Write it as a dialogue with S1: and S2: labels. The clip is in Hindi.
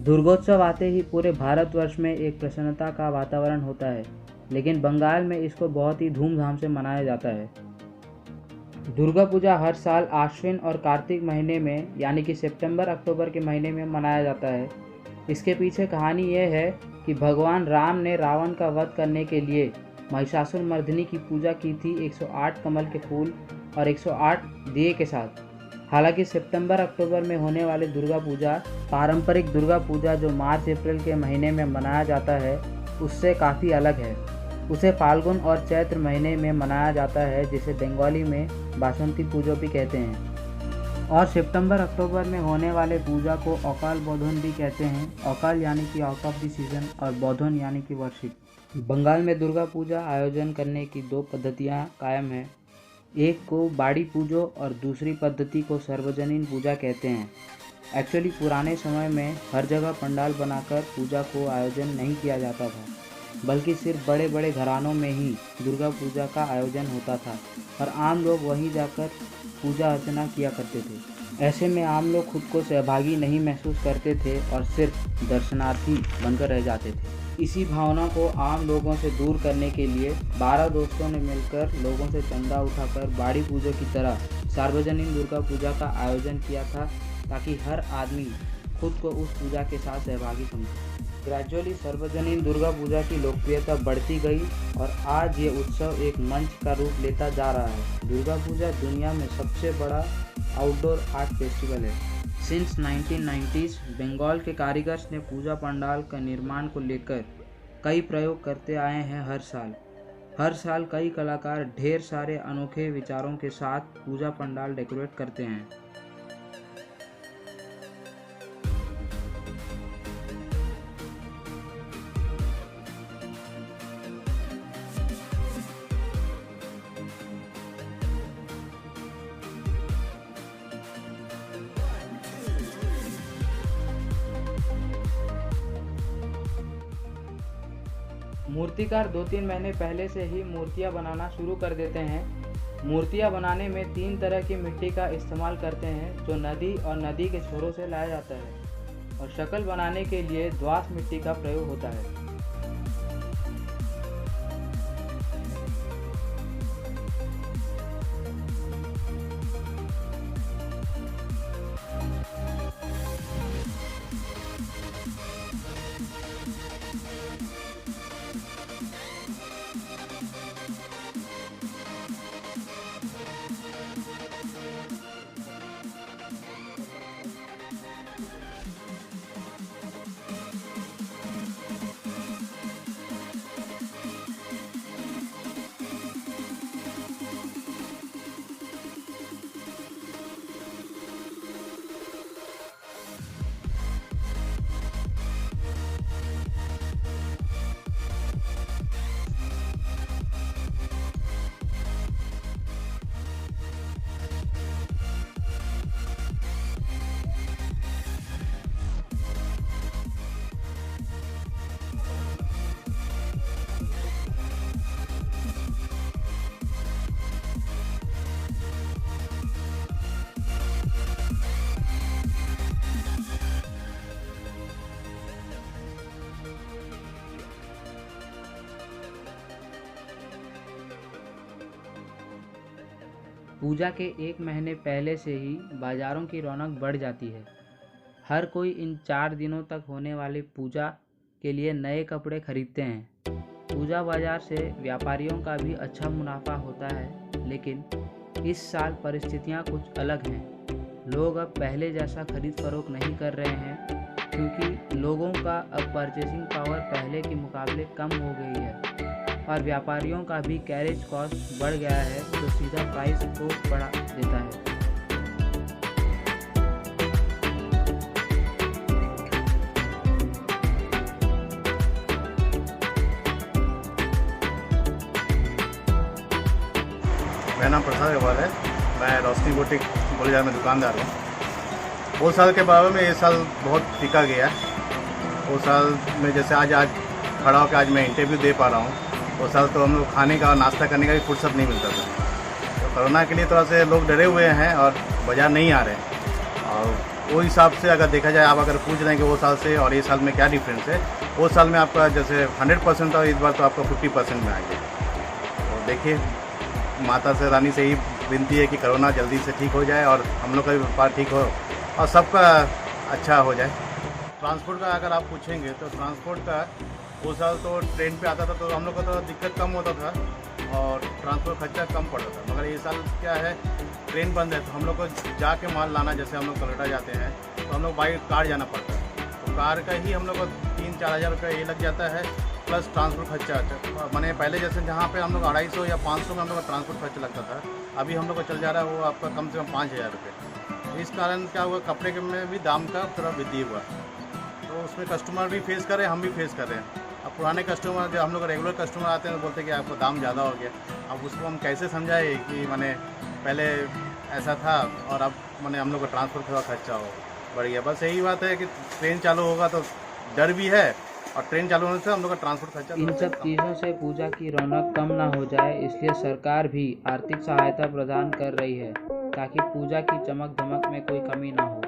S1: दुर्गोत्सव आते ही पूरे भारतवर्ष में एक प्रसन्नता का वातावरण होता है, लेकिन बंगाल में इसको बहुत ही धूमधाम से मनाया जाता है। दुर्गा पूजा हर साल आश्विन और कार्तिक महीने में यानी कि सितंबर अक्टूबर के महीने में मनाया जाता है। इसके पीछे कहानी यह है कि भगवान राम ने रावण का वध करने के लिए महिषासुरमर्दिनी की पूजा की थी 108 कमल के फूल और 108 दिए के साथ। हालांकि सितंबर अक्टूबर में होने वाली दुर्गा पूजा पारंपरिक दुर्गा पूजा जो मार्च अप्रैल के महीने में मनाया जाता है उससे काफ़ी अलग है। उसे फाल्गुन और चैत्र महीने में मनाया जाता है, जिसे बंगाली में बासंती पूजा भी कहते हैं। और सितंबर अक्टूबर में होने वाले पूजा को अकाल बोधन भी कहते हैं। अकाल यानी कि आउट ऑफ द सीजन और बोधन यानी कि वर्षिप। बंगाल में दुर्गा पूजा आयोजन करने की दो पद्धतियाँ कायम हैं। एक को बाड़ी पूजो और दूसरी पद्धति को सार्वजनिक पूजा कहते हैं। एक्चुअली पुराने समय में हर जगह पंडाल बनाकर पूजा को आयोजन नहीं किया जाता था, बल्कि सिर्फ बड़े बड़े घरानों में ही दुर्गा पूजा का आयोजन होता था और आम लोग वहीं जाकर पूजा अर्चना किया करते थे। ऐसे में आम लोग खुद को सहभागी नहीं महसूस करते थे और सिर्फ दर्शनार्थी बनकर रह जाते थे। इसी भावना को आम लोगों से दूर करने के लिए 12 दोस्तों ने मिलकर लोगों से चंदा उठाकर बाड़ी पूजा की तरह सार्वजनिक दुर्गा पूजा का आयोजन किया था, ताकि हर आदमी खुद को उस पूजा के साथ सहभागी समझे। ग्रेजुअली सार्वजनिक दुर्गा पूजा की लोकप्रियता बढ़ती गई और आज ये उत्सव एक मंच का रूप लेता जा रहा है। दुर्गा पूजा दुनिया में सबसे बड़ा आउटडोर आर्ट फेस्टिवल है। सिंस 1990s बंगाल के कारीगर्स ने पूजा पंडाल का निर्माण को लेकर कई प्रयोग करते आए हैं। हर साल कई कलाकार ढेर सारे अनोखे विचारों के साथ पूजा पंडाल डेकोरेट करते हैं। मूर्तिकार 2-3 महीने पहले से ही मूर्तियां बनाना शुरू कर देते हैं। मूर्तियां बनाने में 3 तरह की मिट्टी का इस्तेमाल करते हैं, जो नदी और नदी के छोरों से लाया जाता है, और शक्ल बनाने के लिए द्वास मिट्टी का प्रयोग होता है। पूजा के 1 महीने पहले से ही बाज़ारों की रौनक बढ़ जाती है। हर कोई इन 4 दिनों तक होने वाली पूजा के लिए नए कपड़े खरीदते हैं। पूजा बाजार से व्यापारियों का भी अच्छा मुनाफा होता है, लेकिन इस साल परिस्थितियां कुछ अलग हैं। लोग अब पहले जैसा खरीद फरोख्त नहीं कर रहे हैं, क्योंकि लोगों का अब परचेसिंग पावर पहले के मुकाबले कम हो गई है और व्यापारियों का भी कैरेज कॉस्ट बढ़ गया है, जो सीधा प्राइस को बढ़ा देता है।
S2: मेरा नाम प्रसाद अग्रवाल है। मैं रोशनी बुटीक गोलीबाजार में दुकानदार हूँ। वो साल के बारे में ये साल बहुत टिका गया है। वो साल में जैसे आज खड़ा होकर आज मैं इंटरव्यू दे पा रहा हूँ। वो साल तो हम लोग खाने का और नाश्ता करने का भी फुर्सत नहीं मिलता था। तो कोरोना के लिए थोड़ा से लोग डरे हुए हैं और बाज़ार नहीं आ रहे हैं। और वो हिसाब से अगर देखा जाए, आप अगर पूछ रहे हैं कि वो साल से और ये साल में क्या डिफरेंस है, वो साल में आपका जैसे 100% था, इस बार तो आपका 50% में आ गया। तो देखिए, माता से रानी से ही विनती है कि कोरोना जल्दी से ठीक हो जाए और हम लोग का भी व्यापार ठीक हो और सबका अच्छा हो जाए। ट्रांसपोर्ट का अगर आप पूछेंगे तो ट्रांसपोर्ट का वो साल तो ट्रेन पे आता था तो हम लोग को तो दिक्कत कम होता था और ट्रांसपोर्ट खर्चा कम पड़ता था। मगर ये साल क्या है, ट्रेन बंद है तो हम लोग को जाके माल लाना, जैसे हम लोग कलकत्ता जाते हैं तो हम लोग बाई कार जाना पड़ता है, तो कार का ही हम लोग को 3-4 हज़ार रुपये ये लग जाता है, प्लस ट्रांसपोर्ट खर्चा। मैंने पहले जैसे जहाँ पे हम लोग 250 या 500 में हम लोग का ट्रांसपोर्ट खर्चा लगता था, अभी हम लोग को चल जा रहा है वो आपका कम से कम 5,000 रुपये। इस कारण क्या हुआ, कपड़े में भी दाम का थोड़ा वृद्धि हुआ, तो उसमें कस्टमर भी फेस कर रहे हैं, हम भी फेस कर रहे हैं। अब पुराने कस्टमर जो हम लोग रेगुलर कस्टमर आते हैं तो बोलते हैं कि आपको दाम ज़्यादा हो गया। अब उसको हम कैसे समझाएं कि मैंने पहले ऐसा था और अब मैंने हम लोग का ट्रांसपोर्ट थोड़ा खर्चा हो बढ़ गया। बस यही बात है कि ट्रेन चालू होगा तो डर भी है और ट्रेन चालू होने से हम लोग का ट्रांसपोर्ट खर्चा
S1: इन सब चीज़ों से पूजा की रौनक कम ना हो जाए, इसलिए सरकार भी आर्थिक सहायता प्रदान कर रही है ताकि पूजा की चमक धमक में कोई कमी ना हो।